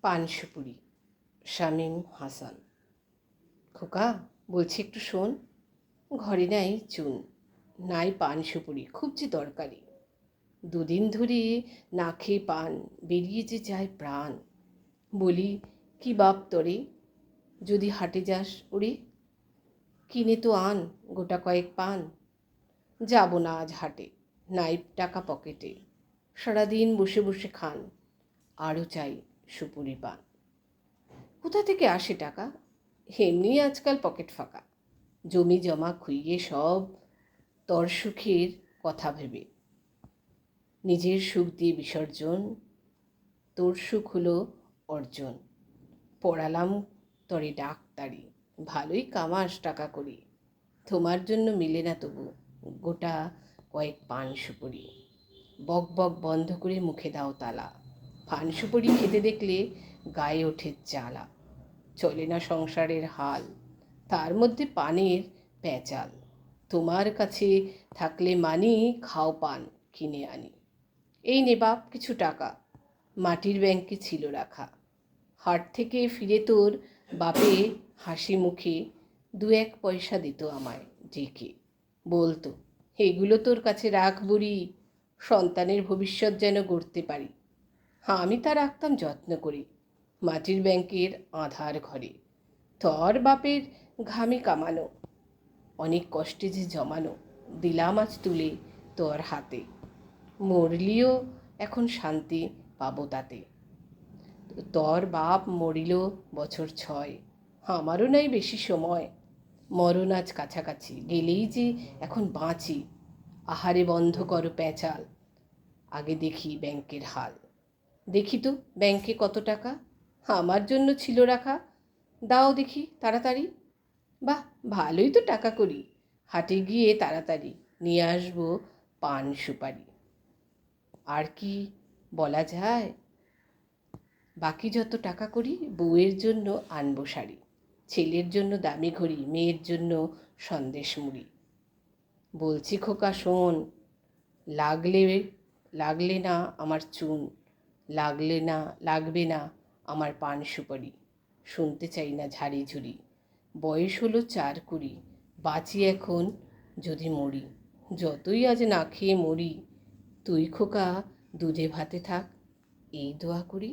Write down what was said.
পান সুপুরি। শামীম হাসান। খোকা, বলছি একটু শোন। ঘরে নাই চুন, নাই পান সুপুরি, খুব যে দরকারি। দুদিন ধরে না খেয়ে পান, বেরিয়ে যে যায় প্রাণ। বলি, কি বাপ তরে, যদি হাটে যাস ওরে, কিনে তো আন গোটা কয়েক পান। যাব না আজ হাটে, নাই টাকা পকেটে, সারাদিন বসে বসে খান, আরও চাই সুপুরি পান। কোথা থেকে আসে টাকা? এমনি আজকাল পকেট ফাঁকা, জমি জমা খুইয়ে সব তর সুখের কথা ভেবে। নিজের সুখ দিয়ে বিসর্জন, তোর সুখ হলো অর্জন। পড়ালাম তরে ডাক্তারি, ভালোই কামাস টাকা করি, তোমার জন্য মিলে না তবু গোটা কয়েক পান সুপুরি। বক বক বন্ধ করে মুখে দাও তালা, পান সুপুরি খেতে দেখলে গায়ে ওঠে জ্বালা। চলে না সংসারের হাল, তার মধ্যে পানের পেঁচাল। তোমার কাছে থাকলে মানি, খাও পান কিনে আনি। এই নে বাপ কিছু টাকা, মাটির ব্যাংকে ছিল রাখা। হাট থেকে ফিরে তোর বাপে হাসি মুখে দু এক পয়সা দিত আমায় ডেকে। বলতো, এগুলো তোর কাছে রাখ বুড়ি, সন্তানের ভবিষ্যৎ যেন গড়তে পারি। আমি তা রাখতাম যত্ন করে মাটির ব্যাংকের আধার ঘরে। তোর বাপের ঘামে কামানো, অনেক কষ্টে যে জমানো, দিলাম আজ তুলে তোর হাতে। মরলিও এখন শান্তি পাবো তাতে। তোর বাপ মরিল বছর 6, আমারও নাই বেশি সময়। মরণ আজ কাছাকাছি, গেলেই যে এখন বাঁচি। আহারে বন্ধ করো পেঁচাল, আগে দেখি ব্যাংকের হাল। দেখি তো ব্যাংকে কত টাকা আমার জন্য ছিল রাখা, দাও দেখি তাড়াতাড়ি। বাহ, ভালোই তো টাকা করি, হাটে গিয়ে তাড়াতাড়ি নিয়ে আসবো পান সুপারি। আর কি বলা যায়? বাকি যত টাকা করি বউয়ের জন্য আনবো শাড়ি, ছেলের জন্য দামি ঘড়ি, মেয়ের জন্য সন্দেশ মুড়ি। বলছি খোকা শোন, লাগলে লাগলে না আমার চুন, লাগবে না আমার পান সুপারি। শুনতে চাই না ঝাড়ি ঝুড়ি, বয়স হলো 4 20, বাঁচি এখন যদি মরি। যতই আজ না খেয়ে মরি, তুই খোকা দুধে ভাতে থাক, এই দোয়া করি।